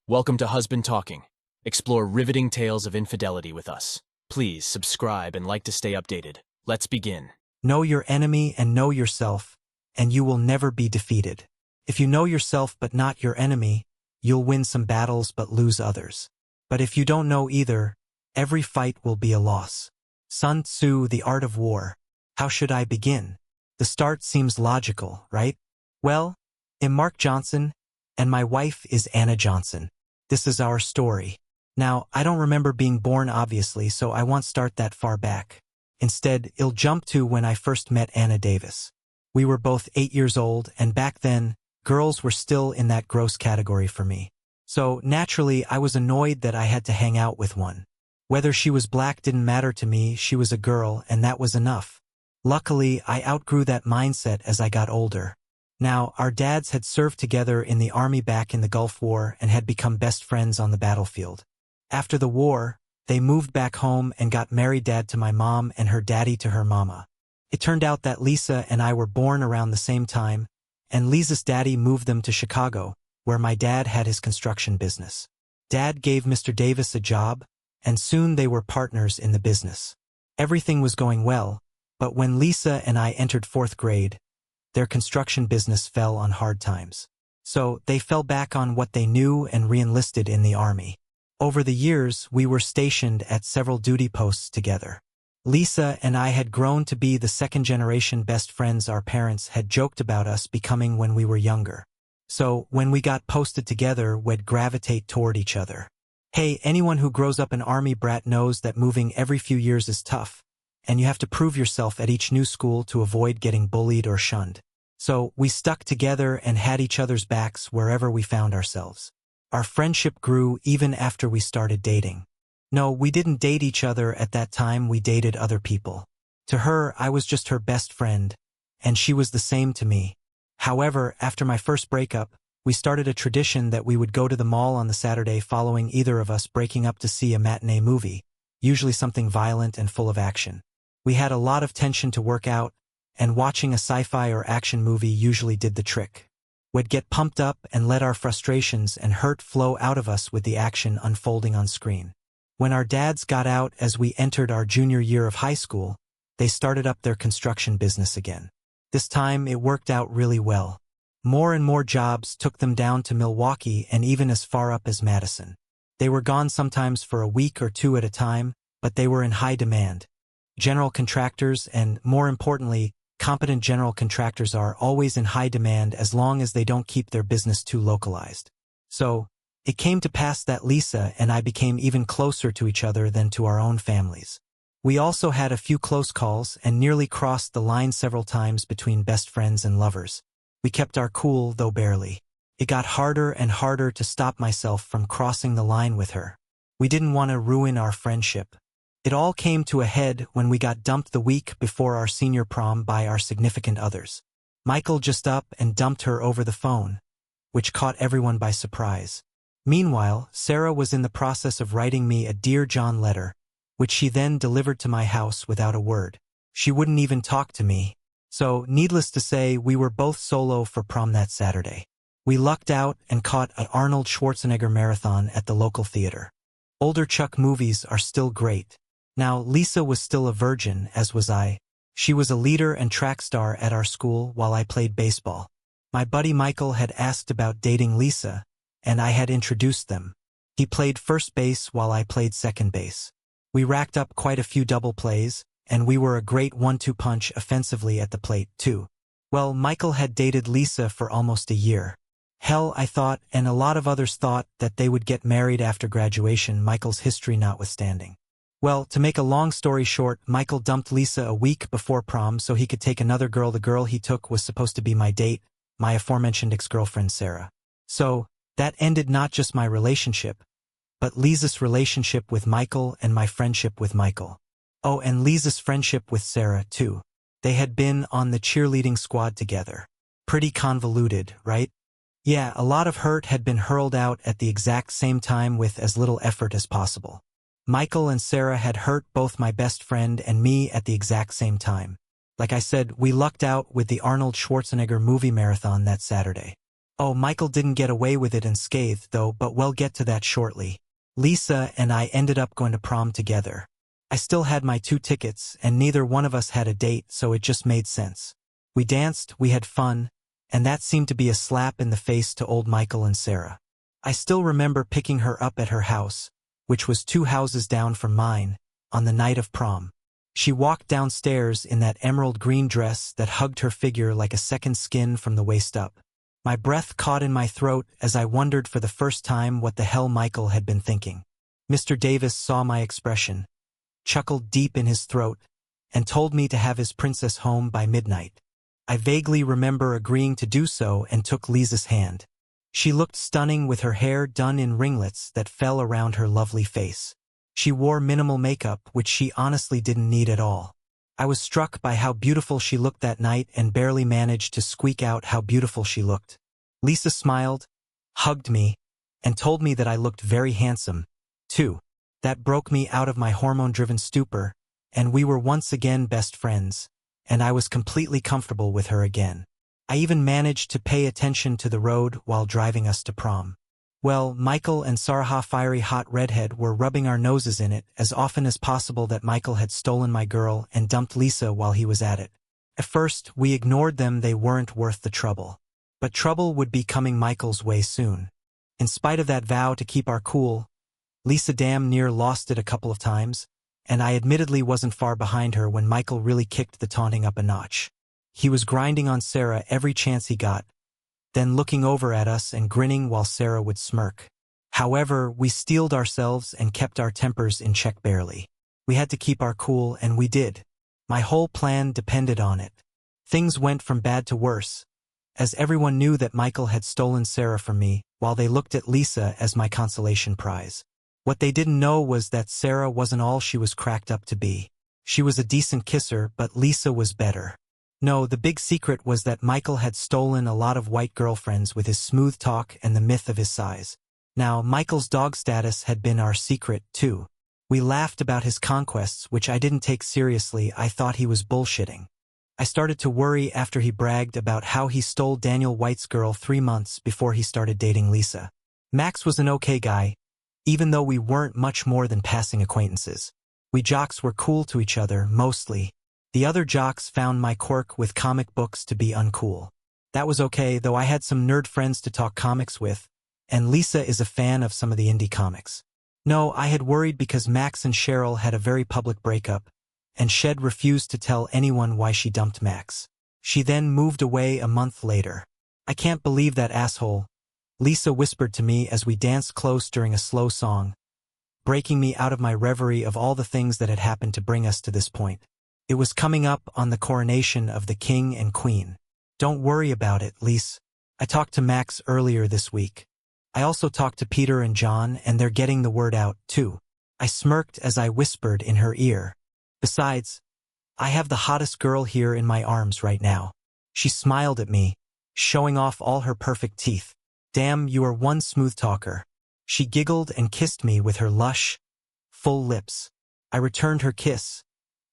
Welcome to Husband Talking. Explore riveting tales of infidelity with us. Please subscribe and like to stay updated. Let's begin. Know your enemy and know yourself, and you will never be defeated. If you know yourself but not your enemy, you'll win some battles but lose others. But if you don't know either, every fight will be a loss. Sun Tzu, The Art of War. How should I begin? The start seems logical, right? Well, I'm Mark Johnson, and my wife is Anna Johnson. This is our story. Now, I don't remember being born obviously, so I won't start that far back. Instead, I'll jump to when I first met Anna Davis. We were both 8 years old, and back then, girls were still in that gross category for me. So, naturally, I was annoyed that I had to hang out with one. Whether she was black didn't matter to me, she was a girl, and that was enough. Luckily, I outgrew that mindset as I got older. Now, our dads had served together in the army back in the Gulf War and had become best friends on the battlefield. After the war, they moved back home and got married, dad to my mom and her daddy to her mama. It turned out that Lisa and I were born around the same time, and Lisa's daddy moved them to Chicago, where my dad had his construction business. Dad gave Mr. Davis a job, and soon they were partners in the business. Everything was going well, but when Lisa and I entered 4th grade, their construction business fell on hard times. So they fell back on what they knew and re-enlisted in the army. Over the years, we were stationed at several duty posts together. Lisa and I had grown to be the second-generation best friends our parents had joked about us becoming when we were younger. So when we got posted together, we'd gravitate toward each other. Hey, anyone who grows up an army brat knows that moving every few years is tough, and you have to prove yourself at each new school to avoid getting bullied or shunned. So we stuck together and had each other's backs wherever we found ourselves. Our friendship grew even after we started dating. No, we didn't date each other at that time, we dated other people. To her, I was just her best friend, and she was the same to me. However, after my first breakup, we started a tradition that we would go to the mall on the Saturday following either of us breaking up to see a matinee movie, usually something violent and full of action. We had a lot of tension to work out, and watching a sci-fi or action movie usually did the trick. We'd get pumped up and let our frustrations and hurt flow out of us with the action unfolding on screen. When our dads got out as we entered our junior year of high school, they started up their construction business again. This time it worked out really well. More and more jobs took them down to Milwaukee and even as far up as Madison. They were gone sometimes for a week or two at a time, but they were in high demand. General contractors and, more importantly, competent general contractors are always in high demand as long as they don't keep their business too localized. So, it came to pass that Lisa and I became even closer to each other than to our own families. We also had a few close calls and nearly crossed the line several times between best friends and lovers. We kept our cool, though barely. It got harder and harder to stop myself from crossing the line with her. We didn't want to ruin our friendship. It all came to a head when we got dumped the week before our senior prom by our significant others. Michael just up and dumped her over the phone, which caught everyone by surprise. Meanwhile, Sarah was in the process of writing me a Dear John letter, which she then delivered to my house without a word. She wouldn't even talk to me. So, needless to say, we were both solo for prom that Saturday. We lucked out and caught an Arnold Schwarzenegger marathon at the local theater. Older Chuck movies are still great. Now, Lisa was still a virgin, as was I. She was a leader and track star at our school while I played baseball. My buddy Michael had asked about dating Lisa, and I had introduced them. He played first base while I played second base. We racked up quite a few double plays, and we were a great 1-2 punch offensively at the plate, too. Well, Michael had dated Lisa for almost a year. Hell, I thought, and a lot of others thought, that they would get married after graduation, Michael's history notwithstanding. Well, to make a long story short, Michael dumped Lisa a week before prom so he could take another girl. The girl he took was supposed to be my date, my aforementioned ex-girlfriend Sarah. So, that ended not just my relationship, but Lisa's relationship with Michael and my friendship with Michael. Oh, and Lisa's friendship with Sarah, too. They had been on the cheerleading squad together. Pretty convoluted, right? Yeah, a lot of hurt had been hurled out at the exact same time with as little effort as possible. Michael and Sarah had hurt both my best friend and me at the exact same time. Like I said, we lucked out with the Arnold Schwarzenegger movie marathon that Saturday. Oh, Michael didn't get away with it unscathed though, but we'll get to that shortly. Lisa and I ended up going to prom together. I still had my 2 tickets, and neither one of us had a date, so it just made sense. We danced, we had fun, and that seemed to be a slap in the face to old Michael and Sarah. I still remember picking her up at her house, which was 2 houses down from mine, on the night of prom. She walked downstairs in that emerald green dress that hugged her figure like a second skin from the waist up. My breath caught in my throat as I wondered for the first time what the hell Michael had been thinking. Mr. Davis saw my expression, chuckled deep in his throat, and told me to have his princess home by midnight. I vaguely remember agreeing to do so and took Lisa's hand. She looked stunning with her hair done in ringlets that fell around her lovely face. She wore minimal makeup, which she honestly didn't need at all. I was struck by how beautiful she looked that night and barely managed to squeak out how beautiful she looked. Lisa smiled, hugged me, and told me that I looked very handsome, too. That broke me out of my hormone-driven stupor, and we were once again best friends, and I was completely comfortable with her again. I even managed to pay attention to the road while driving us to prom. Well, Michael and Sarah, fiery hot redhead, were rubbing our noses in it as often as possible that Michael had stolen my girl and dumped Lisa while he was at it. At first, we ignored them, they weren't worth the trouble. But trouble would be coming Michael's way soon. In spite of that vow to keep our cool, Lisa damn near lost it a couple of times, and I admittedly wasn't far behind her when Michael really kicked the taunting up a notch. He was grinding on Sarah every chance he got, then looking over at us and grinning while Sarah would smirk. However, we steeled ourselves and kept our tempers in check barely. We had to keep our cool, and we did. My whole plan depended on it. Things went from bad to worse, as everyone knew that Michael had stolen Sarah from me, while they looked at Lisa as my consolation prize. What they didn't know was that Sarah wasn't all she was cracked up to be. She was a decent kisser, but Lisa was better. No, the big secret was that Michael had stolen a lot of white girlfriends with his smooth talk and the myth of his size. Now, Michael's dog status had been our secret, too. We laughed about his conquests, which I didn't take seriously. I thought he was bullshitting. I started to worry after he bragged about how he stole Daniel White's girl 3 months before he started dating Lisa. Max was an okay guy, even though we weren't much more than passing acquaintances. We jocks were cool to each other, mostly. The other jocks found my quirk with comic books to be uncool. That was okay, though I had some nerd friends to talk comics with, and Lisa is a fan of some of the indie comics. No, I had worried because Max and Cheryl had a very public breakup, and Shed refused to tell anyone why she dumped Max. She then moved away a month later. I can't believe that asshole, Lisa whispered to me as we danced close during a slow song, breaking me out of my reverie of all the things that had happened to bring us to this point. It was coming up on the coronation of the king and queen. Don't worry about it, Lise. I talked to Max earlier this week. I also talked to Peter and John, and they're getting the word out, too. I smirked as I whispered in her ear. Besides, I have the hottest girl here in my arms right now. She smiled at me, showing off all her perfect teeth. Damn, you are one smooth talker. She giggled and kissed me with her lush, full lips. I returned her kiss.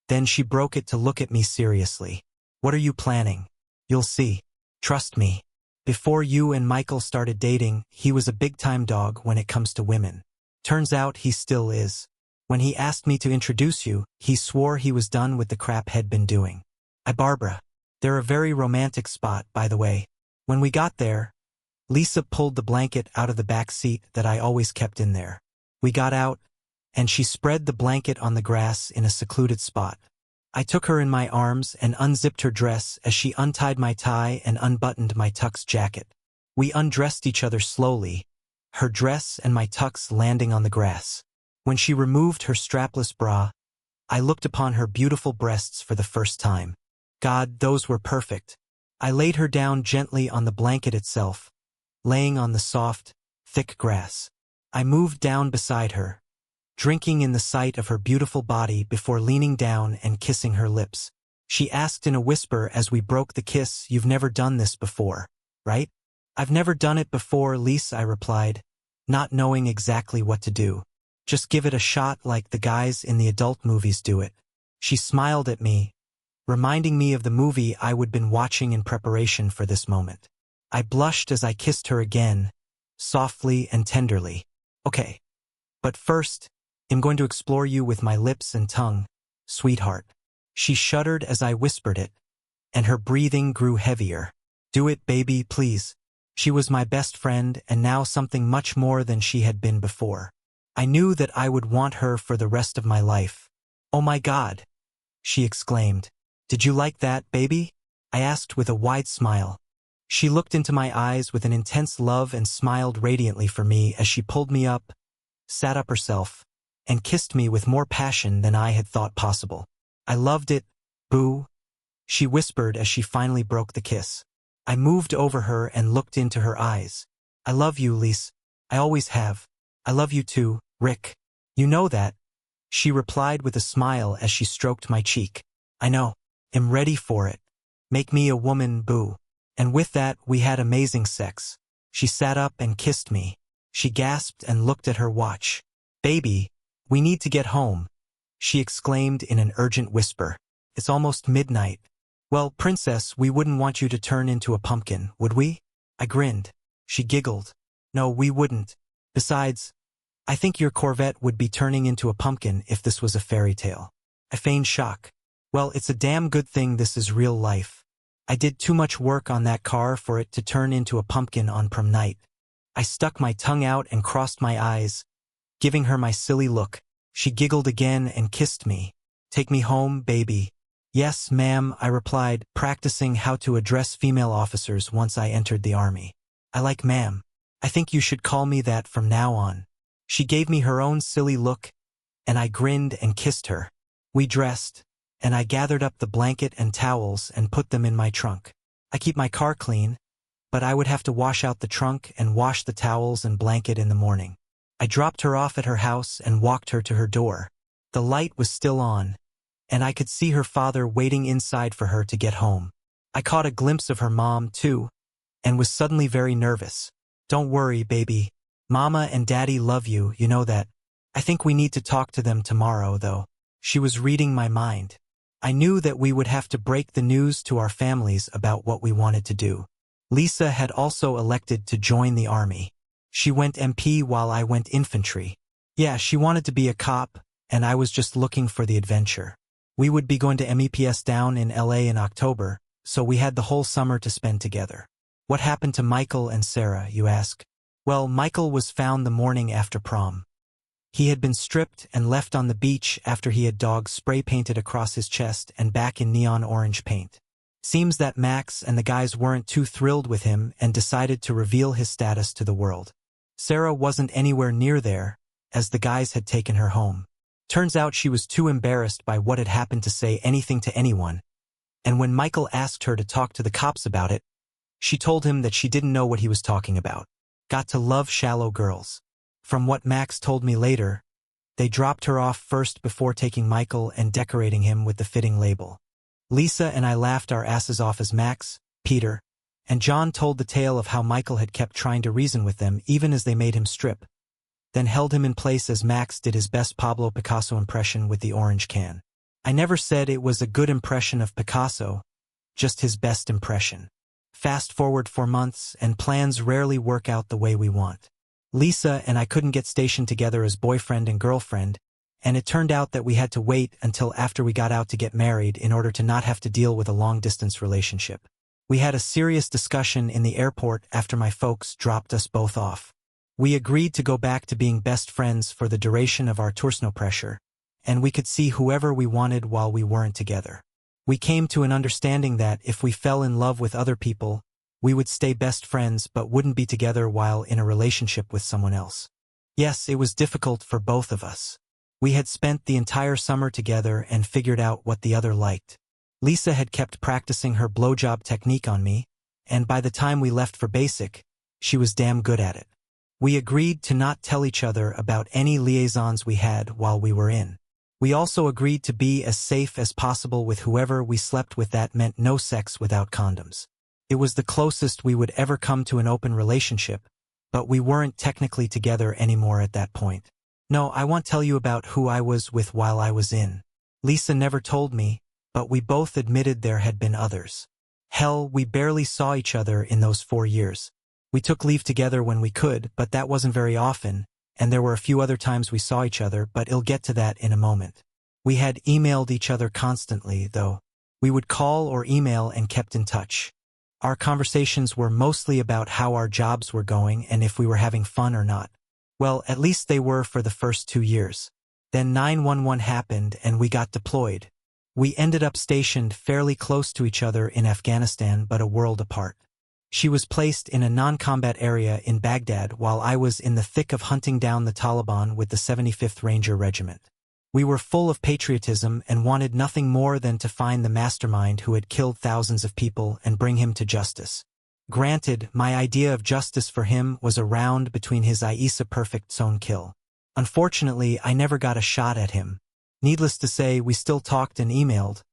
Then she broke it to look at me seriously. What are you planning? You'll see. Trust me. Before you and Michael started dating, he was a big-time dog when it comes to women. Turns out he still is. When he asked me to introduce you, he swore he was done with the crap he'd been doing. Barbara. They're a very romantic spot, by the way. When we got there, Lisa pulled the blanket out of the back seat that I always kept in there. We got out, and she spread the blanket on the grass in a secluded spot. I took her in my arms and unzipped her dress as she untied my tie and unbuttoned my tux jacket. We undressed each other slowly, her dress and my tux landing on the grass. When she removed her strapless bra, I looked upon her beautiful breasts for the first time. God, those were perfect. I laid her down gently on the blanket itself, laying on the soft, thick grass. I moved down beside her, drinking in the sight of her beautiful body before leaning down and kissing her lips. She asked in a whisper as we broke the kiss, "You've never done this before, right?" "I've never done it before, Lise," I replied, not knowing exactly what to do. "Just give it a shot like the guys in the adult movies do it." She smiled at me, reminding me of the movie I would been watching in preparation for this moment. I blushed as I kissed her again, softly and tenderly. Okay. But first, I'm going to explore you with my lips and tongue, sweetheart. She shuddered as I whispered it, and her breathing grew heavier. Do it, baby, please. She was my best friend and now something much more than she had been before. I knew that I would want her for the rest of my life. Oh my God, she exclaimed. Did you like that, baby? I asked with a wide smile. She looked into my eyes with an intense love and smiled radiantly for me as she pulled me up, sat up herself, and kissed me with more passion than I had thought possible. I loved it, boo, she whispered as she finally broke the kiss. I moved over her and looked into her eyes. I love you, Lise. I always have. I love you too, Rick. You know that. She replied with a smile as she stroked my cheek. I know. I'm ready for it. Make me a woman, boo. And with that, we had amazing sex. She sat up and kissed me. She gasped and looked at her watch. Baby, we need to get home, she exclaimed in an urgent whisper. It's almost midnight. Well, princess, we wouldn't want you to turn into a pumpkin, would we? I grinned. She giggled. No, we wouldn't. Besides, I think your Corvette would be turning into a pumpkin if this was a fairy tale. I feigned shock. Well, it's a damn good thing this is real life. I did too much work on that car for it to turn into a pumpkin on prom night. I stuck my tongue out and crossed my eyes, giving her my silly look. She giggled again and kissed me. Take me home, baby. Yes, ma'am, I replied, practicing how to address female officers once I entered the army. I like ma'am. I think you should call me that from now on. She gave me her own silly look, and I grinned and kissed her. We dressed, and I gathered up the blanket and towels and put them in my trunk. I keep my car clean, but I would have to wash out the trunk and wash the towels and blanket in the morning. I dropped her off at her house and walked her to her door. The light was still on, and I could see her father waiting inside for her to get home. I caught a glimpse of her mom, too, and was suddenly very nervous. Don't worry, baby. Mama and Daddy love you, you know that. I think we need to talk to them tomorrow, though. She was reading my mind. I knew that we would have to break the news to our families about what we wanted to do. Lisa had also elected to join the army. She went MP while I went infantry. Yeah, she wanted to be a cop, and I was just looking for the adventure. We would be going to MEPS down in LA in October, so we had the whole summer to spend together. What happened to Michael and Sarah, you ask? Well, Michael was found the morning after prom. He had been stripped and left on the beach after he had dogs spray-painted across his chest and back in neon orange paint. Seems that Max and the guys weren't too thrilled with him and decided to reveal his status to the world. Sarah wasn't anywhere near there, as the guys had taken her home. Turns out she was too embarrassed by what had happened to say anything to anyone, and when Michael asked her to talk to the cops about it, she told him that she didn't know what he was talking about. Got to love shallow girls. From what Max told me later, they dropped her off first before taking Michael and decorating him with the fitting label. Lisa and I laughed our asses off as Max, Peter, and John told the tale of how Michael had kept trying to reason with them even as they made him strip, then held him in place as Max did his best Pablo Picasso impression with the orange can. I never said it was a good impression of Picasso, just his best impression. Fast forward 4 months, and plans rarely work out the way we want. Lisa and I couldn't get stationed together as boyfriend and girlfriend, and it turned out that we had to wait until after we got out to get married in order to not have to deal with a long-distance relationship. We had a serious discussion in the airport after my folks dropped us both off. We agreed to go back to being best friends for the duration of our tours, no pressure, and we could see whoever we wanted while we weren't together. We came to an understanding that if we fell in love with other people, we would stay best friends but wouldn't be together while in a relationship with someone else. Yes, it was difficult for both of us. We had spent the entire summer together and figured out what the other liked. Lisa had kept practicing her blowjob technique on me, and by the time we left for basic, she was damn good at it. We agreed to not tell each other about any liaisons we had while we were in. We also agreed to be as safe as possible with whoever we slept with. That meant no sex without condoms. It was the closest we would ever come to an open relationship, but we weren't technically together anymore at that point. No, I won't tell you about who I was with while I was in. Lisa never told me, but we both admitted there had been others. Hell, we barely saw each other in those 4 years. We took leave together when we could, but that wasn't very often, and there were a few other times we saw each other, but I'll get to that in a moment. We had emailed each other constantly, though. We would call or email and kept in touch. Our conversations were mostly about how our jobs were going and if we were having fun or not. Well, at least they were for the first 2 years. Then 9/11 happened and we got deployed. We ended up stationed fairly close to each other in Afghanistan, but a world apart. She was placed in a non-combat area in Baghdad while I was in the thick of hunting down the Taliban with the 75th Ranger Regiment. We were full of patriotism and wanted nothing more than to find the mastermind who had killed thousands of people and bring him to justice. Granted, my idea of justice for him was a round between his Isa perfect zone kill. Unfortunately, I never got a shot at him. Needless to say, we still talked and emailed,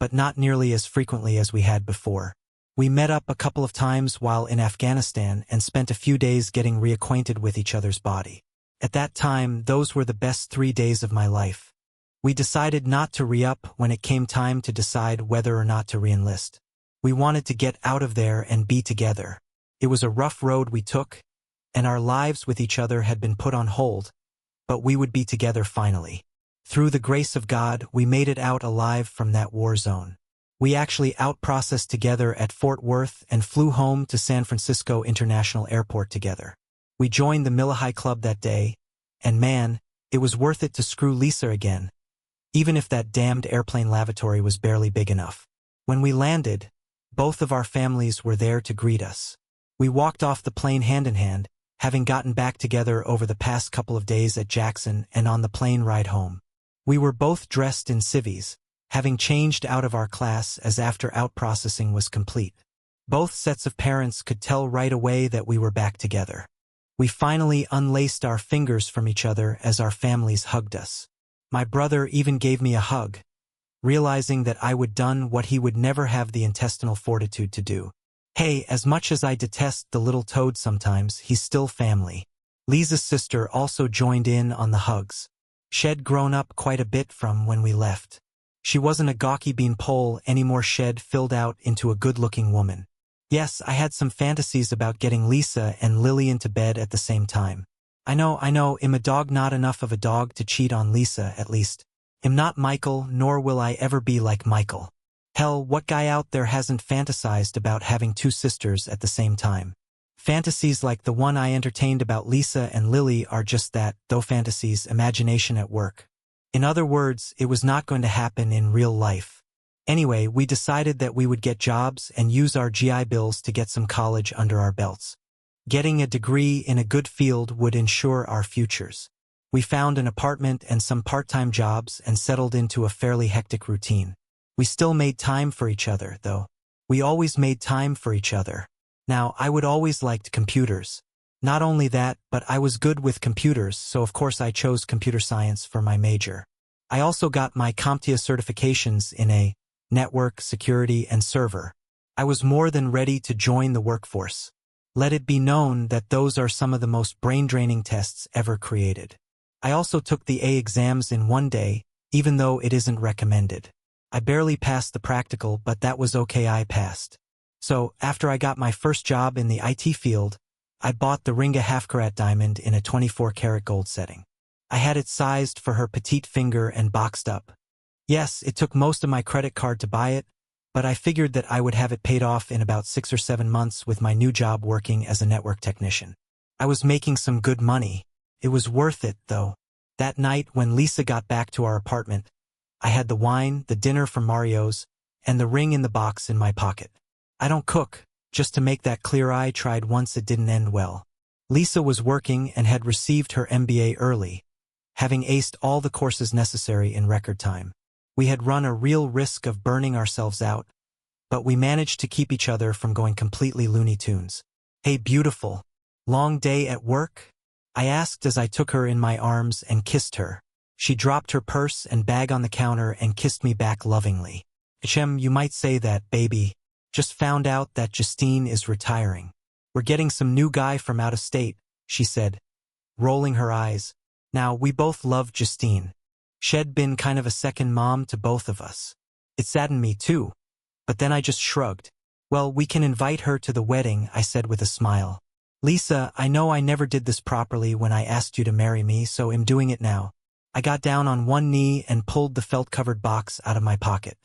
but not nearly as frequently as we had before. We met up a couple of times while in Afghanistan and spent a few days getting reacquainted with each other's body. At that time, those were the best 3 days of my life. We decided not to re-up when it came time to decide whether or not to re-enlist. We wanted to get out of there and be together. It was a rough road we took, and our lives with each other had been put on hold, but we would be together finally. Through the grace of God, we made it out alive from that war zone. We actually out-processed together at Fort Worth and flew home to San Francisco International Airport together. We joined the Mille Club that day, and man, it was worth it to screw Lisa again, even if that damned airplane lavatory was barely big enough. When we landed, both of our families were there to greet us. We walked off the plane hand in hand, having gotten back together over the past couple of days at Jackson and on the plane ride home. We were both dressed in civvies, having changed out of our class as after out-processing was complete. Both sets of parents could tell right away that we were back together. We finally unlaced our fingers from each other as our families hugged us. My brother even gave me a hug, realizing that I would done what he would never have the intestinal fortitude to do. Hey, as much as I detest the little toad sometimes, he's still family. Lisa's sister also joined in on the hugs. She'd grown up quite a bit from when we left. She wasn't a gawky beanpole anymore. She'd filled out into a good-looking woman. Yes, I had some fantasies about getting Lisa and Lily into bed at the same time. I know, I'm a dog, not enough of a dog to cheat on Lisa, at least. I'm not Michael, nor will I ever be like Michael. Hell, what guy out there hasn't fantasized about having two sisters at the same time? Fantasies like the one I entertained about Lisa and Lily are just that, though fantasies, imagination at work. In other words, it was not going to happen in real life. Anyway, we decided that we would get jobs and use our GI Bills to get some college under our belts. Getting a degree in a good field would ensure our futures. We found an apartment and some part-time jobs and settled into a fairly hectic routine. We still made time for each other, though. We always made time for each other. Now, I would always liked computers. Not only that, but I was good with computers, so of course I chose computer science for my major. I also got my CompTIA certifications in a network, security, and server. I was more than ready to join the workforce. Let it be known that those are some of the most brain-draining tests ever created. I also took the A exams in one day, even though it isn't recommended. I barely passed the practical, but that was okay, I passed. So, after I got my first job in the IT field, I bought the Ringa half-carat diamond in a 24-karat gold setting. I had it sized for her petite finger and boxed up. Yes, it took most of my credit card to buy it, but I figured that I would have it paid off in about 6 or 7 months with my new job working as a network technician. I was making some good money. It was worth it, though. That night, when Lisa got back to our apartment, I had the wine, the dinner from Mario's, and the ring in the box in my pocket. I don't cook, just to make that clear. I tried once, it didn't end well. Lisa was working and had received her MBA early, having aced all the courses necessary in record time. We had run a real risk of burning ourselves out, but we managed to keep each other from going completely Looney Tunes. Hey, beautiful. Long day at work? I asked as I took her in my arms and kissed her. She dropped her purse and bag on the counter and kissed me back lovingly. You might say that, baby. Just found out that Justine is retiring. We're getting some new guy from out of state, she said, rolling her eyes. Now, we both loved Justine. She'd been kind of a second mom to both of us. It saddened me too, but then I just shrugged. Well, we can invite her to the wedding, I said with a smile. Lisa, I know I never did this properly when I asked you to marry me, so I'm doing it now. I got down on one knee and pulled the felt-covered box out of my pocket.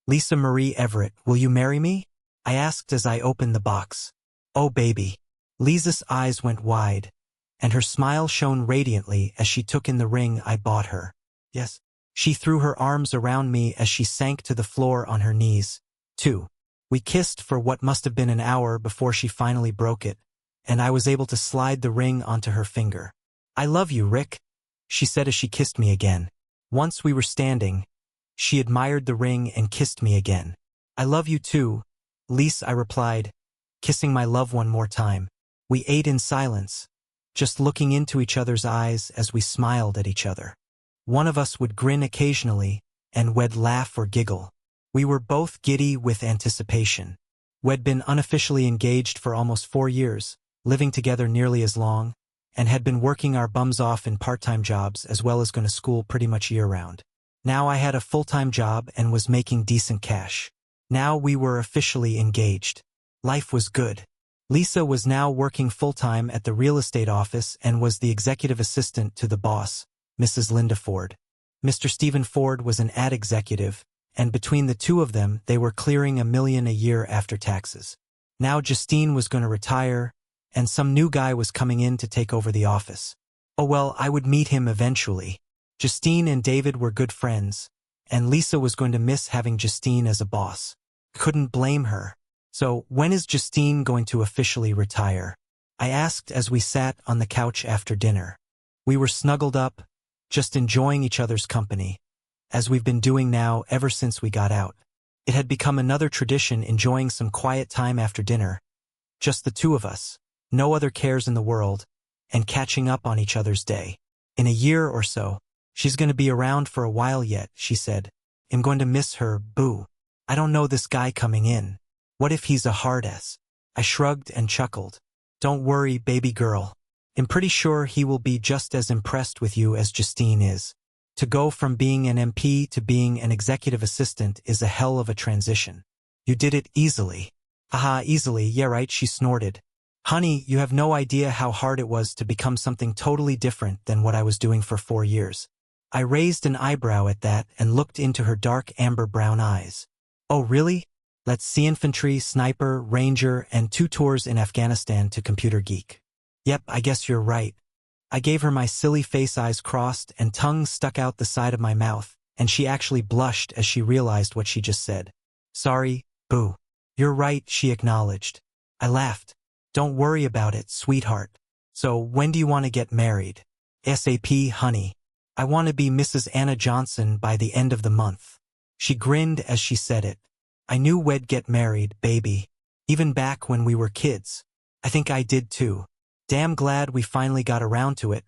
Lisa Marie Everett, will you marry me? I asked as I opened the box. Oh, baby. Lisa's eyes went wide, and her smile shone radiantly as she took in the ring I bought her. Yes. She threw her arms around me as she sank to the floor on her knees. 2. We kissed for what must have been an hour before she finally broke it, and I was able to slide the ring onto her finger. I love you, Rick, she said as she kissed me again. Once we were standing, she admired the ring and kissed me again. I love you too, Lise, I replied, kissing my love one more time. We ate in silence, just looking into each other's eyes as we smiled at each other. One of us would grin occasionally, and we'd laugh or giggle. We were both giddy with anticipation. We'd been unofficially engaged for almost 4 years, living together nearly as long, and had been working our bums off in part-time jobs as well as going to school pretty much year-round. Now I had a full-time job and was making decent cash. Now we were officially engaged. Life was good. Lisa was now working full-time at the real estate office and was the executive assistant to the boss, Mrs. Linda Ford. Mr. Stephen Ford was an ad executive, and between the two of them, they were clearing $1 million a year after taxes. Now Justine was going to retire, and some new guy was coming in to take over the office. Oh well, I would meet him eventually. Justine and David were good friends, and Lisa was going to miss having Justine as a boss. Couldn't blame her. So, when is Justine going to officially retire? I asked as we sat on the couch after dinner. We were snuggled up, just enjoying each other's company, as we've been doing now ever since we got out. It had become another tradition, enjoying some quiet time after dinner, just the two of us, no other cares in the world, and catching up on each other's day. In a year or so, she's going to be around for a while yet, she said. I'm going to miss her, boo. I don't know this guy coming in. What if he's a hard ass? I shrugged and chuckled. Don't worry, baby girl. I'm pretty sure he will be just as impressed with you as Justine is. To go from being an MP to being an executive assistant is a hell of a transition. You did it easily. Haha, easily, yeah right, she snorted. Honey, you have no idea how hard it was to become something totally different than what I was doing for 4 years. I raised an eyebrow at that and looked into her dark amber brown eyes. Oh really? Let's see, infantry, sniper, ranger, and 2 tours in Afghanistan to computer geek. Yep, I guess you're right. I gave her my silly face, eyes crossed and tongue stuck out the side of my mouth, and she actually blushed as she realized what she just said. Sorry, boo. You're right, she acknowledged. I laughed. Don't worry about it, sweetheart. So, when do you want to get married? ASAP, honey. I want to be Mrs. Anna Johnson by the end of the month. She grinned as she said it. I knew we'd get married, baby. Even back when we were kids. I think I did too. Damn glad we finally got around to it,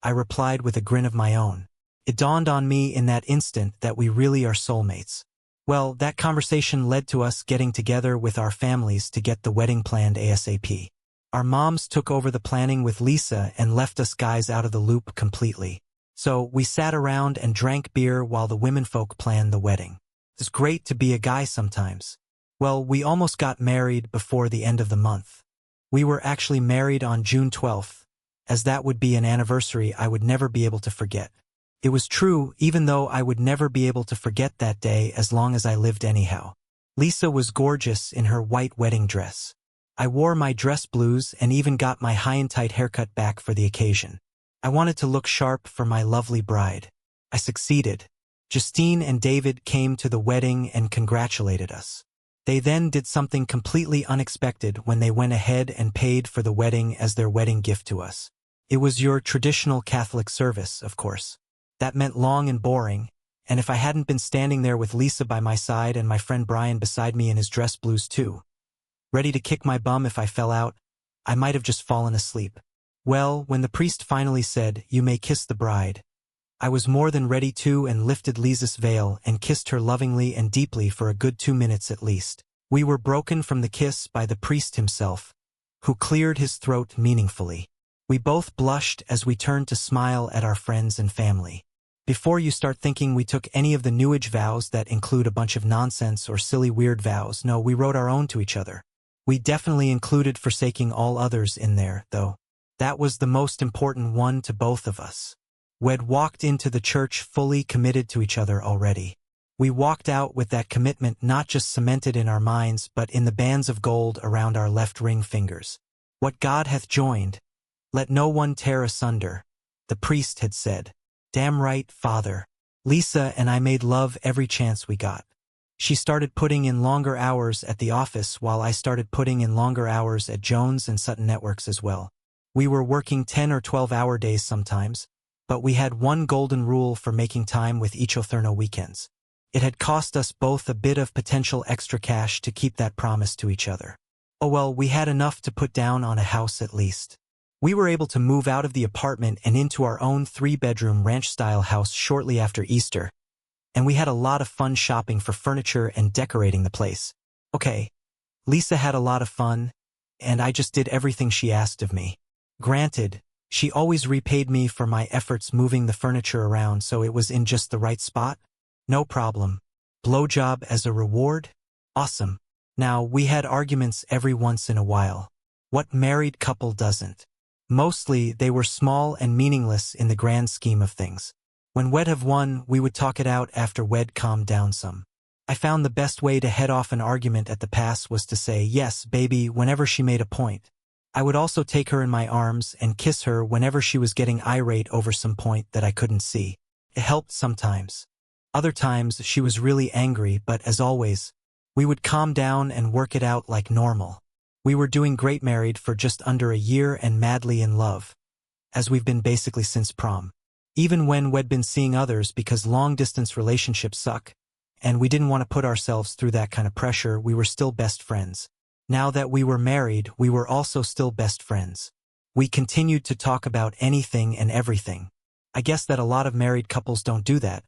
I replied with a grin of my own. It dawned on me in that instant that we really are soulmates. Well, that conversation led to us getting together with our families to get the wedding planned ASAP. Our moms took over the planning with Lisa and left us guys out of the loop completely. So we sat around and drank beer while the womenfolk planned the wedding. It's great to be a guy sometimes. Well, we almost got married before the end of the month. We were actually married on June 12th, as that would be an anniversary I would never be able to forget. It was true, even though I would never be able to forget that day as long as I lived anyhow. Lisa was gorgeous in her white wedding dress. I wore my dress blues and even got my high and tight haircut back for the occasion. I wanted to look sharp for my lovely bride. I succeeded. Justine and David came to the wedding and congratulated us. They then did something completely unexpected when they went ahead and paid for the wedding as their wedding gift to us. It was your traditional Catholic service, of course. That meant long and boring, and if I hadn't been standing there with Lisa by my side and my friend Brian beside me in his dress blues too, ready to kick my bum if I fell out, I might have just fallen asleep. Well, when the priest finally said, "You may kiss the bride," I was more than ready to and lifted Lisa's veil and kissed her lovingly and deeply for a good 2 minutes at least. We were broken from the kiss by the priest himself, who cleared his throat meaningfully. We both blushed as we turned to smile at our friends and family. Before you start thinking we took any of the New Age vows that include a bunch of nonsense or silly weird vows, no, we wrote our own to each other. We definitely included forsaking all others in there, though. That was the most important one to both of us. We'd walked into the church fully committed to each other already. We walked out with that commitment not just cemented in our minds but in the bands of gold around our left ring fingers. What God hath joined, let no one tear asunder, the priest had said. Damn right, Father. Lisa and I made love every chance we got. She started putting in longer hours at the office while I started putting in longer hours at Jones and Sutton Networks as well. We were working 10 or 12-hour days sometimes, but we had one golden rule for making time with each other weekends. It had cost us both a bit of potential extra cash to keep that promise to each other. Oh well, we had enough to put down on a house at least. We were able to move out of the apartment and into our own 3-bedroom ranch-style house shortly after Easter, and we had a lot of fun shopping for furniture and decorating the place. Okay, Lisa had a lot of fun, and I just did everything she asked of me. Granted, she always repaid me for my efforts moving the furniture around so it was in just the right spot. No problem. Blowjob as a reward? Awesome. Now, we had arguments every once in a while. What married couple doesn't? Mostly, they were small and meaningless in the grand scheme of things. When we'd have won, we would talk it out after we'd calmed down some. I found the best way to head off an argument at the pass was to say, yes, baby, whenever she made a point. I would also take her in my arms and kiss her whenever she was getting irate over some point that I couldn't see. It helped sometimes. Other times, she was really angry, but as always, we would calm down and work it out like normal. We were doing great married for just under a year and madly in love, as we've been basically since prom. Even when we'd been seeing others because long-distance relationships suck, and we didn't want to put ourselves through that kind of pressure, we were still best friends. Now that we were married, we were also still best friends. We continued to talk about anything and everything. I guess that a lot of married couples don't do that.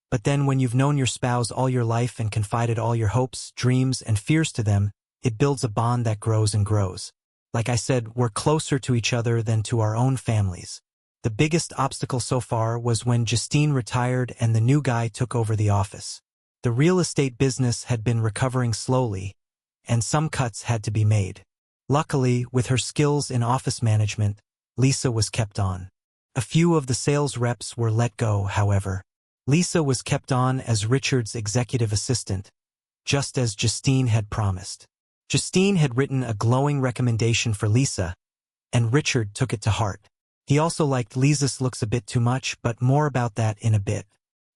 But then when you've known your spouse all your life and confided all your hopes, dreams, and fears to them, it builds a bond that grows and grows. Like I said, we're closer to each other than to our own families. The biggest obstacle so far was when Justine retired and the new guy took over the office. The real estate business had been recovering slowly, and some cuts had to be made. Luckily, with her skills in office management, Lisa was kept on. A few of the sales reps were let go, however. Lisa was kept on as Richard's executive assistant, just as Justine had promised. Justine had written a glowing recommendation for Lisa, and Richard took it to heart. He also liked Lisa's looks a bit too much, but more about that in a bit.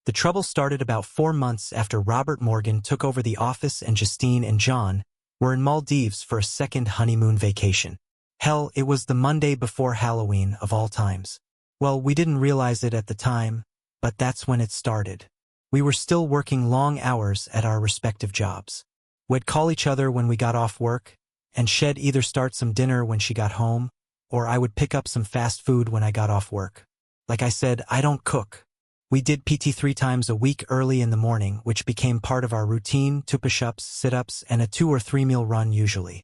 The trouble started about 4 months after Robert Morgan took over the office and Justine and John were in Maldives for a second honeymoon vacation. Hell, it was the Monday before Halloween of all times. Well, we didn't realize it at the time, but that's when it started. We were still working long hours at our respective jobs. We'd call each other when we got off work, and she'd either start some dinner when she got home, or I would pick up some fast food when I got off work. Like I said, I don't cook. We did PT 3 times a week early in the morning, which became part of our routine, 2 push-ups, sit-ups, and a 2 or 3 meal run usually.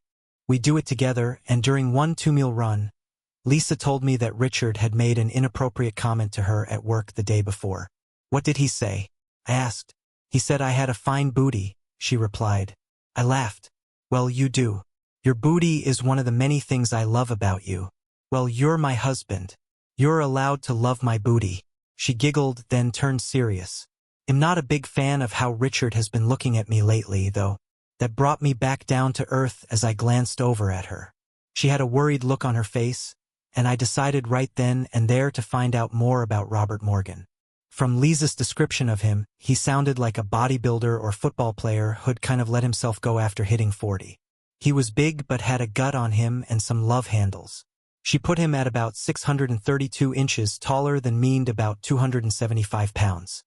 We do it together, and during one 2-meal run, Lisa told me that Richard had made an inappropriate comment to her at work the day before. What did he say? I asked. He said I had a fine booty, she replied. I laughed. Well, you do. Your booty is one of the many things I love about you. Well, you're my husband. You're allowed to love my booty. She giggled, then turned serious. I'm not a big fan of how Richard has been looking at me lately, though. That brought me back down to earth as I glanced over at her. She had a worried look on her face, and I decided right then and there to find out more about Robert Morgan. From Lisa's description of him, he sounded like a bodybuilder or football player who'd kind of let himself go after hitting 40. He was big but had a gut on him and some love handles. She put him at about 632 inches taller than me and about 275 pounds.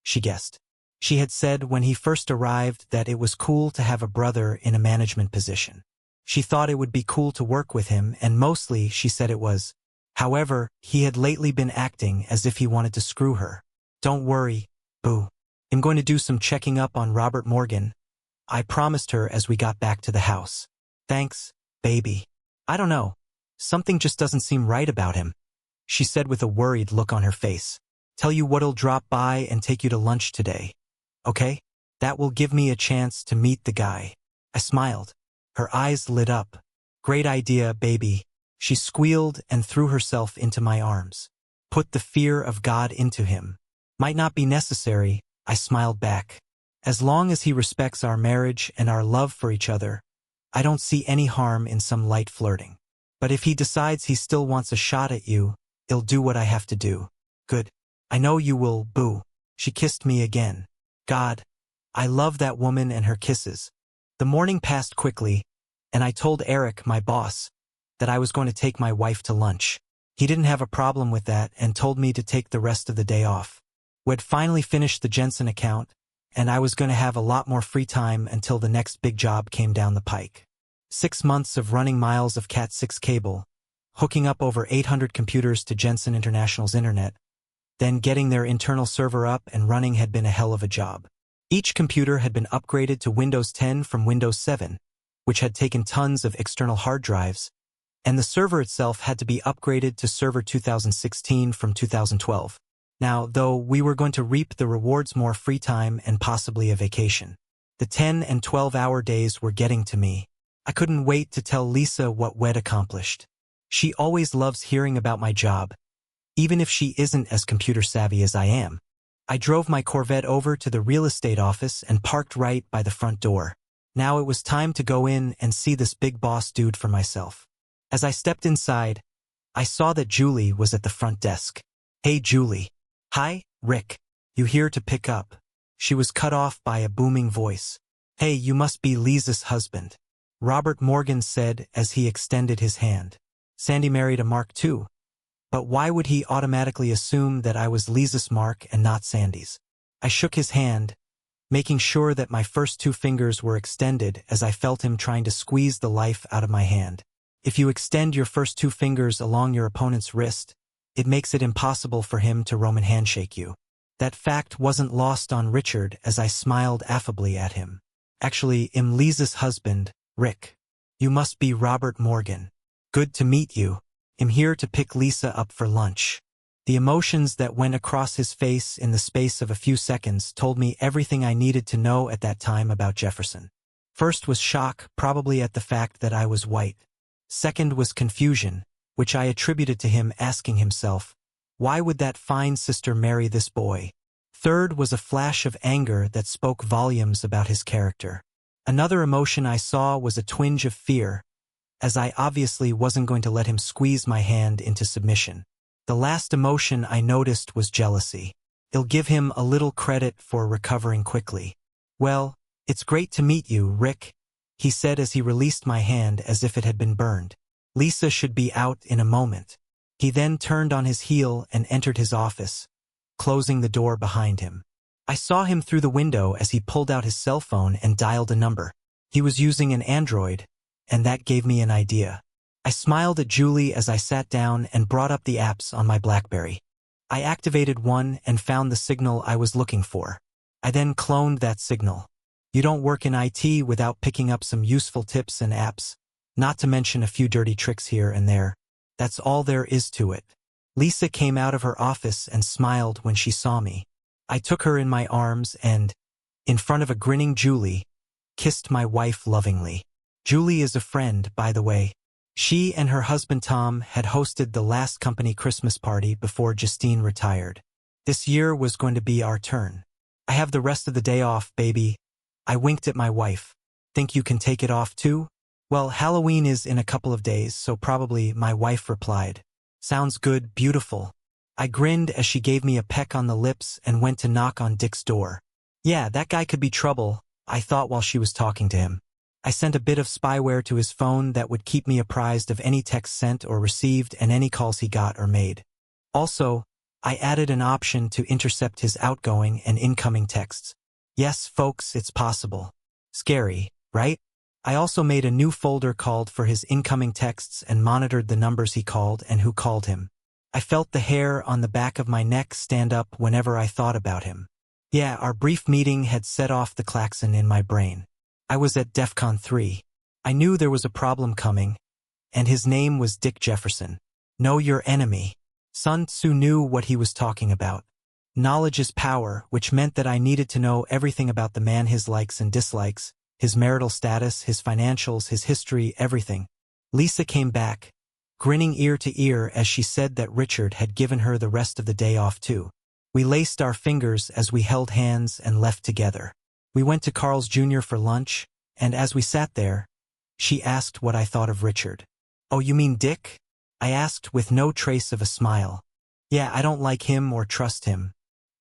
She guessed. She had said when he first arrived that it was cool to have a brother in a management position. She thought it would be cool to work with him, and mostly she said it was. However, he had lately been acting as if he wanted to screw her. Don't worry, boo. I'm going to do some checking up on Robert Morgan, I promised her as we got back to the house. Thanks, baby. I don't know. Something just doesn't seem right about him, she said with a worried look on her face. Tell you what'll drop by and take you to lunch today. Okay? That will give me a chance to meet the guy. I smiled. Her eyes lit up. Great idea, baby. She squealed and threw herself into my arms. Put the fear of God into him. Might not be necessary, I smiled back. As long as he respects our marriage and our love for each other, I don't see any harm in some light flirting. But if he decides he still wants a shot at you, I'll do what I have to do. Good. I know you will, boo. She kissed me again. God, I love that woman and her kisses. The morning passed quickly, and I told Eric, my boss, that I was going to take my wife to lunch. He didn't have a problem with that and told me to take the rest of the day off. We'd finally finished the Jensen account, and I was going to have a lot more free time until the next big job came down the pike. 6 months of running miles of Cat6 cable, hooking up over 800 computers to Jensen International's internet, then getting their internal server up and running had been a hell of a job. Each computer had been upgraded to Windows 10 from Windows 7, which had taken tons of external hard drives, and the server itself had to be upgraded to Server 2016 from 2012. Now, though, we were going to reap the rewards, more free time and possibly a vacation. The 10 and 12-hour days were getting to me. I couldn't wait to tell Lisa what we'd accomplished. She always loves hearing about my job, even if she isn't as computer savvy as I am. I drove my Corvette over to the real estate office and parked right by the front door. Now it was time to go in and see this big boss dude for myself. As I stepped inside, I saw that Julie was at the front desk. Hey, Julie. Hi, Rick. You here to pick up? She was cut off by a booming voice. Hey, you must be Lisa's husband, Robert Morgan said as he extended his hand. Sandy married a Mark too. But why would he automatically assume that I was Lisa's Mark and not Sandy's? I shook his hand, making sure that my first 2 fingers were extended as I felt him trying to squeeze the life out of my hand. If you extend your first 2 fingers along your opponent's wrist, it makes it impossible for him to Roman handshake you. That fact wasn't lost on Richard as I smiled affably at him. Actually, I'm Lisa's husband, Rick. You must be Robert Morgan. Good to meet you. I'm here to pick Lisa up for lunch. The emotions that went across his face in the space of a few seconds told me everything I needed to know at that time about Jefferson. First was shock, probably at the fact that I was white. Second was confusion, which I attributed to him asking himself, why would that fine sister marry this boy? Third was a flash of anger that spoke volumes about his character. Another emotion I saw was a twinge of fear, as I obviously wasn't going to let him squeeze my hand into submission. The last emotion I noticed was jealousy. I'll give him a little credit for recovering quickly. Well, it's great to meet you, Rick, he said as he released my hand as if it had been burned. Lisa should be out in a moment. He then turned on his heel and entered his office, closing the door behind him. I saw him through the window as he pulled out his cell phone and dialed a number. He was using an Android, and that gave me an idea. I smiled at Julie as I sat down and brought up the apps on my BlackBerry. I activated one and found the signal I was looking for. I then cloned that signal. You don't work in IT without picking up some useful tips and apps, not to mention a few dirty tricks here and there. That's all there is to it. Lisa came out of her office and smiled when she saw me. I took her in my arms and, in front of a grinning Julie, kissed my wife lovingly. Julie is a friend, by the way. She and her husband Tom had hosted the last company Christmas party before Justine retired. This year was going to be our turn. I have the rest of the day off, baby. I winked at my wife. Think you can take it off too? Well, Halloween is in a couple of days, so probably, my wife replied. Sounds good, beautiful. I grinned as she gave me a peck on the lips and went to knock on Dick's door. Yeah, that guy could be trouble, I thought while she was talking to him. I sent a bit of spyware to his phone that would keep me apprised of any texts sent or received and any calls he got or made. Also, I added an option to intercept his outgoing and incoming texts. Yes, folks, it's possible. Scary, right? I also made a new folder called for his incoming texts and monitored the numbers he called and who called him. I felt the hair on the back of my neck stand up whenever I thought about him. Yeah, our brief meeting had set off the klaxon in my brain. I was at DEFCON 3. I knew there was a problem coming, and his name was Dick Jefferson. Know your enemy. Sun Tzu knew what he was talking about. Knowledge is power, which meant that I needed to know everything about the man, his likes and dislikes, his marital status, his financials, his history, everything. Lisa came back, grinning ear to ear as she said that Richard had given her the rest of the day off too. We laced our fingers as we held hands and left together. We went to Carl's Jr. for lunch, and as we sat there, she asked what I thought of Richard. "Oh, you mean Dick?" I asked with no trace of a smile. "Yeah, I don't like him or trust him.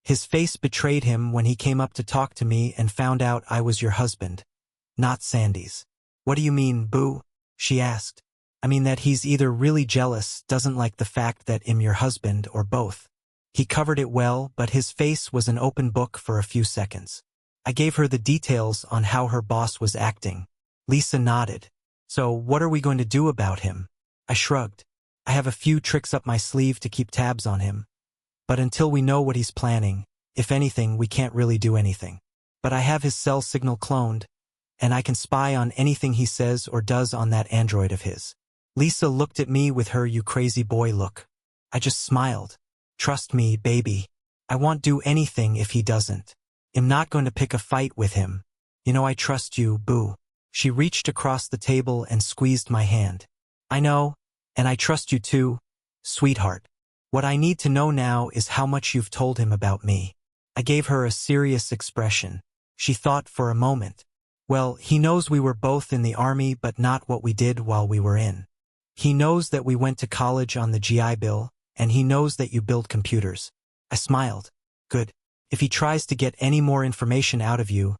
His face betrayed him when he came up to talk to me and found out I was your husband, not Sandy's." "What do you mean, Boo?" she asked. "I mean that he's either really jealous, doesn't like the fact that I'm your husband, or both." He covered it well, but his face was an open book for a few seconds. I gave her the details on how her boss was acting. Lisa nodded. "So what are we going to do about him?" I shrugged. "I have a few tricks up my sleeve to keep tabs on him. But until we know what he's planning, if anything, we can't really do anything. But I have his cell signal cloned, and I can spy on anything he says or does on that android of his." Lisa looked at me with her "you crazy boy" look. I just smiled. "Trust me, baby. I won't do anything if he doesn't. I'm not going to pick a fight with him. You know I trust you, Boo." She reached across the table and squeezed my hand. "I know, and I trust you too, sweetheart. What I need to know now is how much you've told him about me." I gave her a serious expression. She thought for a moment. "Well, he knows we were both in the army, but not what we did while we were in. He knows that we went to college on the GI Bill, and he knows that you build computers." I smiled. "Good. If he tries to get any more information out of you,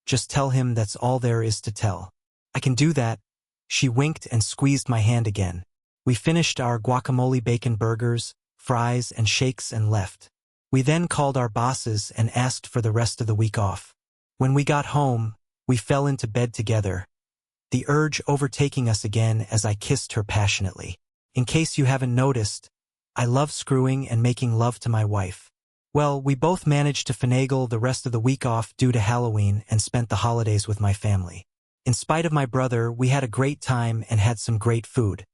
just tell him that's all there is to tell." "I can do that." She winked and squeezed my hand again. We finished our guacamole bacon burgers, fries and shakes and left. We then called our bosses and asked for the rest of the week off. When we got home, we fell into bed together, the urge overtaking us again as I kissed her passionately. In case you haven't noticed, I love screwing and making love to my wife. Well, we both managed to finagle the rest of the week off due to Halloween and spent the holidays with my family. In spite of my brother, we had a great time and had some great food.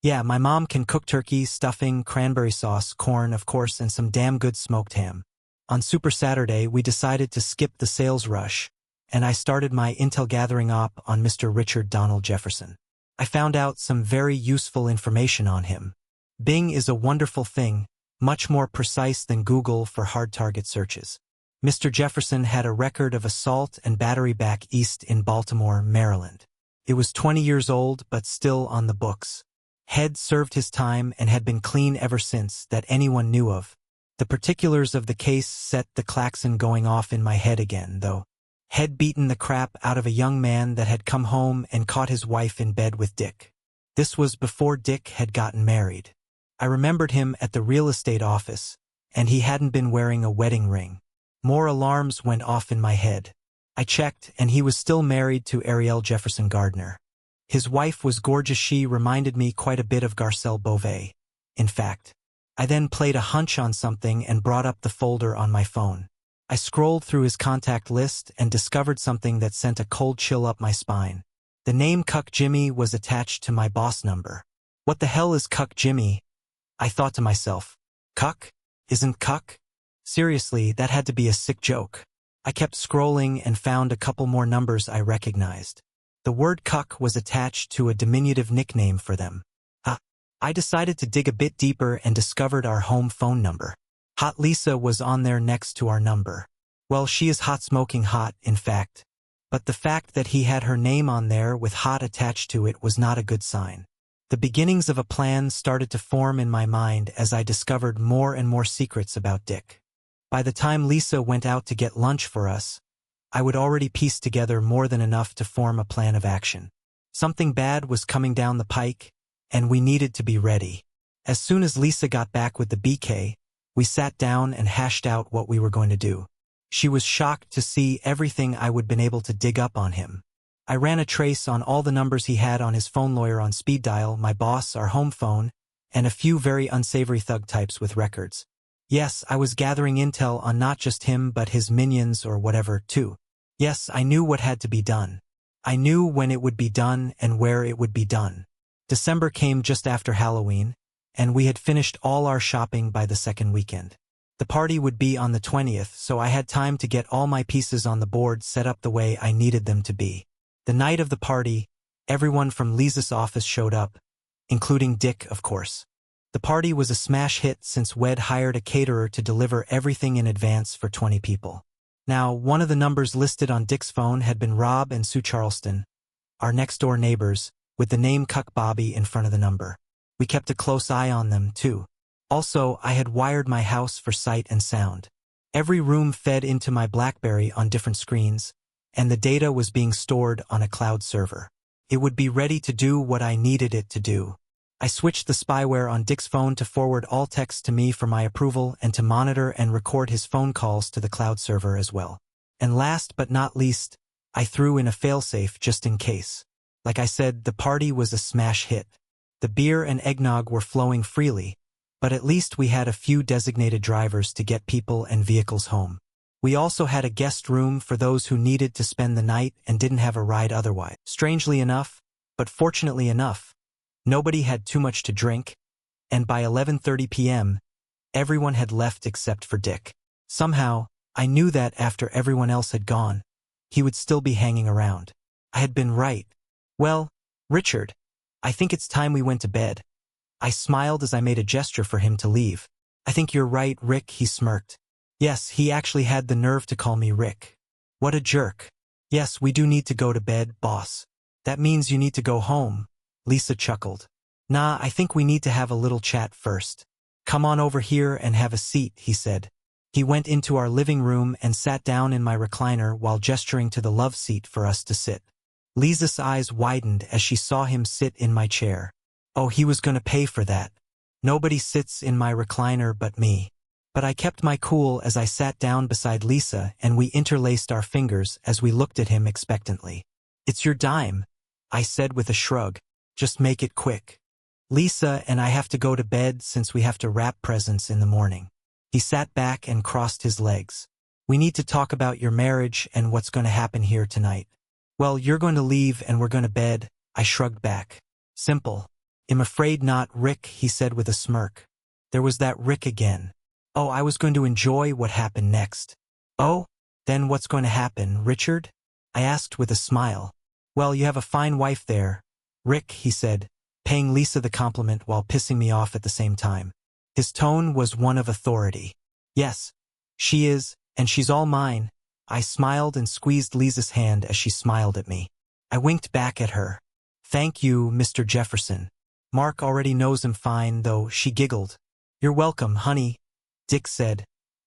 Yeah, my mom can cook turkey, stuffing, cranberry sauce, corn, of course, and some damn good smoked ham. On Super Saturday, we decided to skip the sales rush, and I started my intel gathering op on Mr. Richard Donald Jefferson. I found out some very useful information on him. Bing is a wonderful thing, much more precise than Google for hard target searches. Mr. Jefferson had a record of assault and battery back east in Baltimore, Maryland. It was 20 years old, but still on the books. Head served his time and had been clean ever since that anyone knew of. The particulars of the case set the klaxon going off in my head again, though. Head beaten the crap out of a young man that had come home and caught his wife in bed with Dick. This was before Dick had gotten married. I remembered him at the real estate office, and he hadn't been wearing a wedding ring. More alarms went off in my head. I checked, and he was still married to Ariel Jefferson Gardner. His wife was gorgeous. She reminded me quite a bit of Garcelle Beauvais. In fact, I then played a hunch on something and brought up the folder on my phone. I scrolled through his contact list and discovered something that sent a cold chill up my spine. The name Cuck Jimmy was attached to my boss number. What the hell is Cuck Jimmy? I thought to myself. Cuck? Isn't Cuck? Seriously, that had to be a sick joke. I kept scrolling and found a couple more numbers I recognized. The word cuck was attached to a diminutive nickname for them. I decided to dig a bit deeper and discovered our home phone number. Hot Lisa was on there next to our number. Well, she is hot smoking hot, in fact. But the fact that he had her name on there with hot attached to it was not a good sign. The beginnings of a plan started to form in my mind as I discovered more and more secrets about Dick. By the time Lisa went out to get lunch for us, I would already piece together more than enough to form a plan of action. Something bad was coming down the pike, and we needed to be ready. As soon as Lisa got back with the BK, we sat down and hashed out what we were going to do. She was shocked to see everything I would been able to dig up on him. I ran a trace on all the numbers he had on his phone lawyer on speed dial, my boss, our home phone, and a few very unsavory thug types with records. Yes, I was gathering intel on not just him but his minions or whatever, too. Yes, I knew what had to be done. I knew when it would be done and where it would be done. December came just after Halloween, and we had finished all our shopping by the second weekend. The party would be on the 20th, so I had time to get all my pieces on the board set up the way I needed them to be. The night of the party, everyone from Lisa's office showed up, including Dick, of course. The party was a smash hit since Wed hired a caterer to deliver everything in advance for 20 people. Now, one of the numbers listed on Dick's phone had been Rob and Sue Charleston, our next-door neighbors, with the name Cuck Bobby in front of the number. We kept a close eye on them, too. Also, I had wired my house for sight and sound. Every room fed into my BlackBerry on different screens, and the data was being stored on a cloud server. It would be ready to do what I needed it to do. I switched the spyware on Dick's phone to forward all texts to me for my approval and to monitor and record his phone calls to the cloud server as well. And last but not least, I threw in a failsafe just in case. Like I said, the party was a smash hit. The beer and eggnog were flowing freely, but at least we had a few designated drivers to get people and vehicles home. We also had a guest room for those who needed to spend the night and didn't have a ride otherwise. Strangely enough, but fortunately enough, nobody had too much to drink, and by 11:30 p.m., everyone had left except for Dick. Somehow, I knew that after everyone else had gone, he would still be hanging around. I had been right. Well, Richard, I think it's time we went to bed. I smiled as I made a gesture for him to leave. I think you're right, Rick, he smirked. Yes, he actually had the nerve to call me Rick. What a jerk. Yes, we do need to go to bed, boss. That means you need to go home. Lisa chuckled. Nah, I think we need to have a little chat first. Come on over here and have a seat, he said. He went into our living room and sat down in my recliner while gesturing to the love seat for us to sit. Lisa's eyes widened as she saw him sit in my chair. Oh, he was going to pay for that. Nobody sits in my recliner but me. But I kept my cool as I sat down beside Lisa and we interlaced our fingers as we looked at him expectantly. It's your dime, I said with a shrug. Just make it quick. Lisa and I have to go to bed since we have to wrap presents in the morning. He sat back and crossed his legs. We need to talk about your marriage and what's going to happen here tonight. Well, you're going to leave and we're going to bed, I shrugged back. Simple. I'm afraid not, Rick, he said with a smirk. There was that Rick again. Oh, I was going to enjoy what happened next. Oh? Then what's going to happen, Richard? I asked with a smile. Well, you have a fine wife there, Rick, he said, paying Lisa the compliment while pissing me off at the same time. His tone was one of authority. Yes, she is, and she's all mine. I smiled and squeezed Lisa's hand as she smiled at me. I winked back at her. Thank you, Mr. Jefferson. Mark already knows him fine, though, she giggled. You're welcome, honey, Dick said,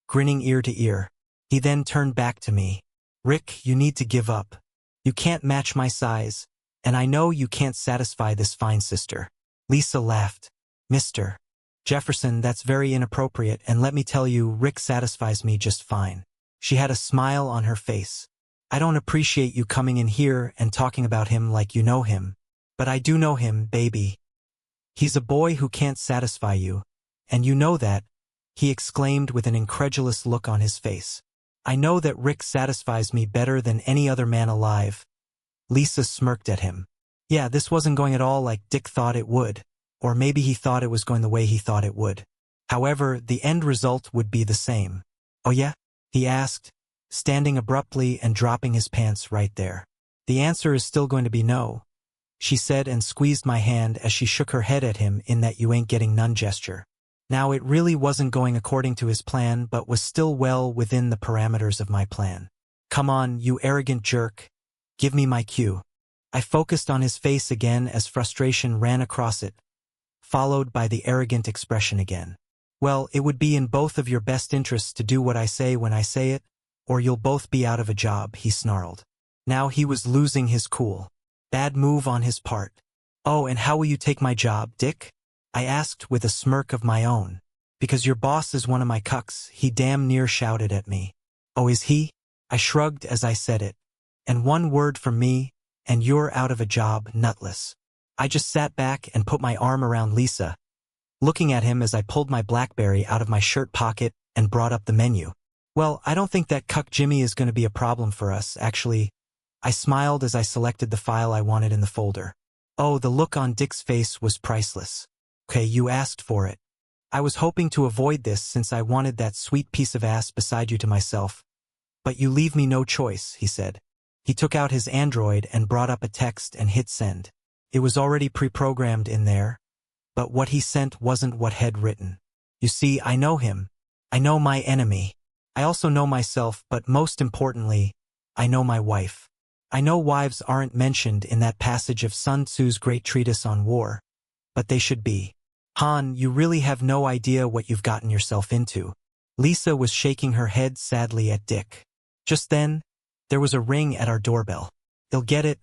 grinning ear to ear. He then turned back to me. Rick, you need to give up. You can't match my size, and I know you can't satisfy this fine sister. Lisa laughed. Mr. Jefferson, that's very inappropriate, and let me tell you, Rick satisfies me just fine. She had a smile on her face. I don't appreciate you coming in here and talking about him like you know him. But I do know him, baby. He's a boy who can't satisfy you, and you know that, he exclaimed with an incredulous look on his face. I know that Rick satisfies me better than any other man alive. Lisa smirked at him. Yeah, this wasn't going at all like Dick thought it would, or maybe he thought it was going the way he thought it would. However, the end result would be the same. Oh yeah? He asked, standing abruptly and dropping his pants right there. The answer is still going to be no, she said and squeezed my hand as she shook her head at him in that you ain't getting none gesture. Now it really wasn't going according to his plan but was still well within the parameters of my plan. Come on, you arrogant jerk. Give me my cue. I focused on his face again as frustration ran across it, followed by the arrogant expression again. Well, it would be in both of your best interests to do what I say when I say it, or you'll both be out of a job, he snarled. Now he was losing his cool. Bad move on his part. Oh, and how will you take my job, Dick? I asked with a smirk of my own. Because your boss is one of my cucks, he damn near shouted at me. Oh, is he? I shrugged as I said it. And one word from me, and you're out of a job, nutless. I just sat back and put my arm around Lisa, looking at him as I pulled my BlackBerry out of my shirt pocket and brought up the menu. Well, I don't think that cuck Jimmy is going to be a problem for us, actually. I smiled as I selected the file I wanted in the folder. Oh, the look on Dick's face was priceless. Okay, you asked for it. I was hoping to avoid this since I wanted that sweet piece of ass beside you to myself. But you leave me no choice, he said. He took out his Android and brought up a text and hit send. It was already pre-programmed in there, but what he sent wasn't what had written. You see, I know him. I know my enemy. I also know myself, but most importantly, I know my wife. I know wives aren't mentioned in that passage of Sun Tzu's great treatise on war, but they should be. Han, you really have no idea what you've gotten yourself into. Lisa was shaking her head sadly at Dick. Just then, there was a ring at our doorbell. They'll get it,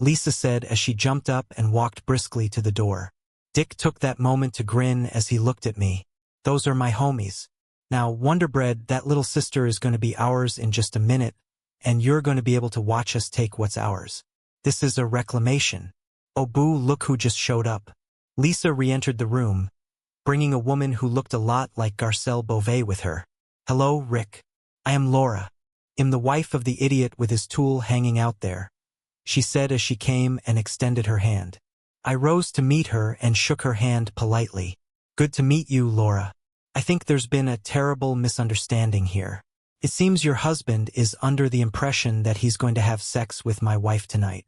Lisa said as she jumped up and walked briskly to the door. Dick took that moment to grin as he looked at me. Those are my homies. Now, Wonder Bread, that little sister is going to be ours in just a minute, and you're going to be able to watch us take what's ours. This is a reclamation. Oh boo, look who just showed up. Lisa re-entered the room, bringing a woman who looked a lot like Garcelle Beauvais with her. Hello, Rick. I am Laura. I'm the wife of the idiot with his tool hanging out there, she said as she came and extended her hand. I rose to meet her and shook her hand politely. Good to meet you, Laura. I think there's been a terrible misunderstanding here. It seems your husband is under the impression that he's going to have sex with my wife tonight.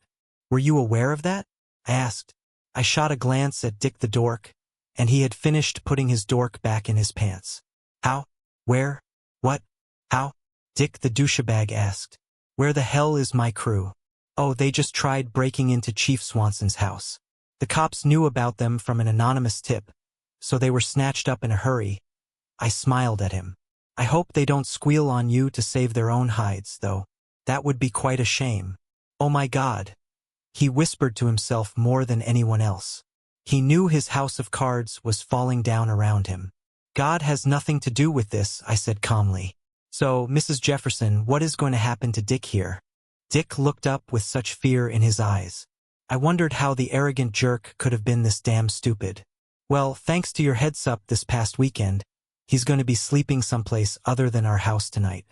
Were you aware of that? I asked. I shot a glance at Dick the dork, and he had finished putting his dork back in his pants. How? Where? What? How? Dick the douchebag asked. Where the hell is my crew? Oh, they just tried breaking into Chief Swanson's house. The cops knew about them from an anonymous tip, so they were snatched up in a hurry. I smiled at him. I hope they don't squeal on you to save their own hides, though. That would be quite a shame. Oh my God. He whispered to himself more than anyone else. He knew his house of cards was falling down around him. God has nothing to do with this, I said calmly. So, Mrs. Jefferson, what is going to happen to Dick here? Dick looked up with such fear in his eyes. I wondered how the arrogant jerk could have been this damn stupid. Well, thanks to your heads-up this past weekend, he's going to be sleeping someplace other than our house tonight.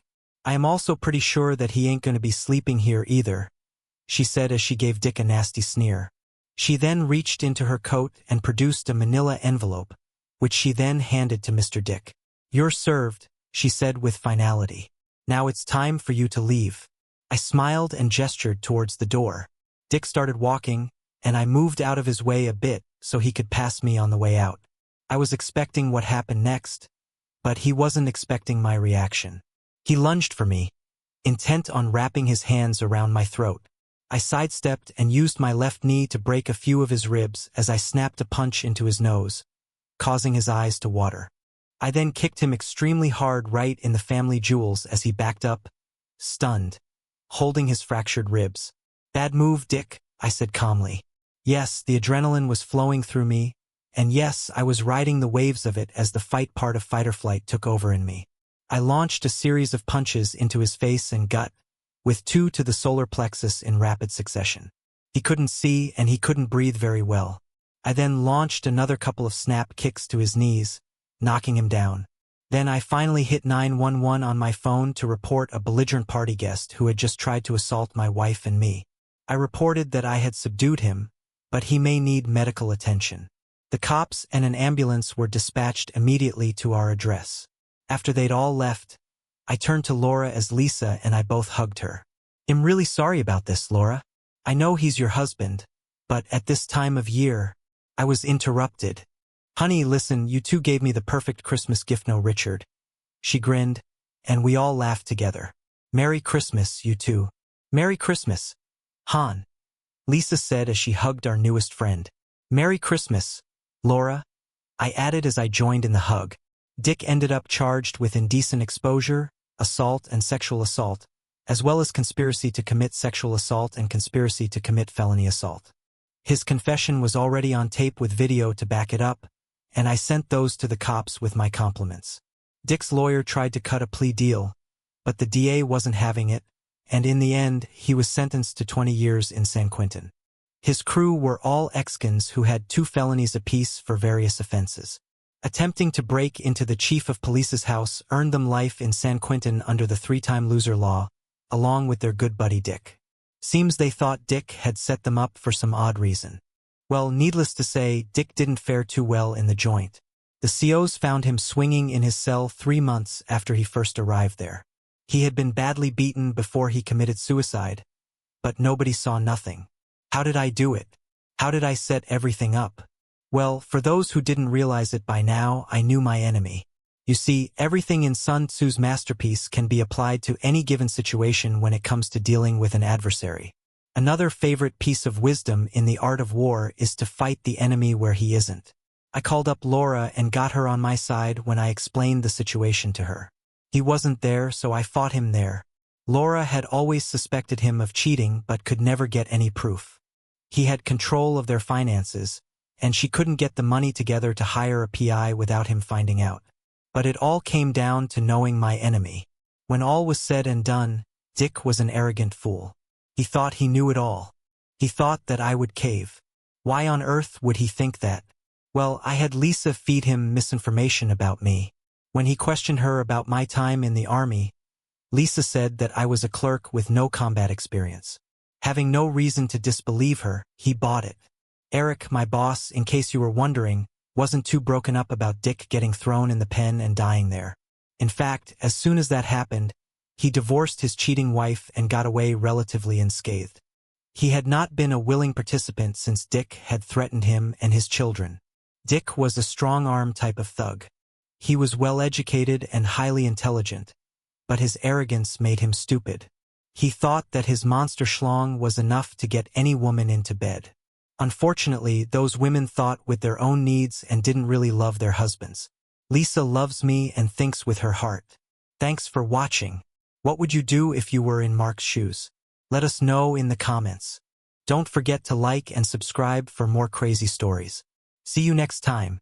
I am also pretty sure that he ain't going to be sleeping here either, she said as she gave Dick a nasty sneer. She then reached into her coat and produced a manila envelope, which she then handed to Mr. Dick. You're served, she said with finality. Now it's time for you to leave. I smiled and gestured towards the door. Dick started walking, and I moved out of his way a bit so he could pass me on the way out. I was expecting what happened next, but he wasn't expecting my reaction. He lunged for me, intent on wrapping his hands around my throat. I sidestepped and used my left knee to break a few of his ribs as I snapped a punch into his nose, causing his eyes to water. I then kicked him extremely hard right in the family jewels as he backed up, stunned, holding his fractured ribs. Bad move, Dick, I said calmly. Yes, the adrenaline was flowing through me, and yes, I was riding the waves of it as the fight part of fight or flight took over in me. I launched a series of punches into his face and gut, with 2 to the solar plexus in rapid succession. He couldn't see and he couldn't breathe very well. I then launched another couple of snap kicks to his knees, knocking him down. Then I finally hit 911 on my phone to report a belligerent party guest who had just tried to assault my wife and me. I reported that I had subdued him, but he may need medical attention. The cops and an ambulance were dispatched immediately to our address. After they'd all left, I turned to Laura as Lisa and I both hugged her. I'm really sorry about this, Laura. I know he's your husband, but at this time of year, I was interrupted. Honey, listen, you two gave me the perfect Christmas gift, no Richard. She grinned, and we all laughed together. Merry Christmas, you two. Merry Christmas, Han. Lisa said as she hugged our newest friend. Merry Christmas, Laura, I added as I joined in the hug. Dick ended up charged with indecent exposure, assault and sexual assault, as well as conspiracy to commit sexual assault and conspiracy to commit felony assault. His confession was already on tape with video to back it up, and I sent those to the cops with my compliments. Dick's lawyer tried to cut a plea deal, but the DA wasn't having it, and in the end, he was sentenced to 20 years in San Quentin. His crew were all ex-cons who had 2 felonies apiece for various offenses. Attempting to break into the chief of police's house earned them life in San Quentin under the 3-time loser law, along with their good buddy Dick. Seems they thought Dick had set them up for some odd reason. Well, needless to say, Dick didn't fare too well in the joint. The COs found him swinging in his cell 3 months after he first arrived there. He had been badly beaten before he committed suicide, but nobody saw nothing. How did I do it? How did I set everything up? Well, for those who didn't realize it by now, I knew my enemy. You see, everything in Sun Tzu's masterpiece can be applied to any given situation when it comes to dealing with an adversary. Another favorite piece of wisdom in the art of war is to fight the enemy where he isn't. I called up Laura and got her on my side when I explained the situation to her. He wasn't there, so I fought him there. Laura had always suspected him of cheating but could never get any proof. He had control of their finances, and she couldn't get the money together to hire a PI without him finding out. But it all came down to knowing my enemy. When all was said and done, Dick was an arrogant fool. He thought he knew it all. He thought that I would cave. Why on earth would he think that? Well, I had Lisa feed him misinformation about me. When he questioned her about my time in the army, Lisa said that I was a clerk with no combat experience. Having no reason to disbelieve her, he bought it. Eric, my boss, in case you were wondering, wasn't too broken up about Dick getting thrown in the pen and dying there. In fact, as soon as that happened, he divorced his cheating wife and got away relatively unscathed. He had not been a willing participant since Dick had threatened him and his children. Dick was a strong-arm type of thug. He was well-educated and highly intelligent, but his arrogance made him stupid. He thought that his monster schlong was enough to get any woman into bed. Unfortunately, those women thought with their own needs and didn't really love their husbands. Lisa loves me and thinks with her heart. Thanks for watching. What would you do if you were in Mark's shoes? Let us know in the comments. Don't forget to like and subscribe for more crazy stories. See you next time.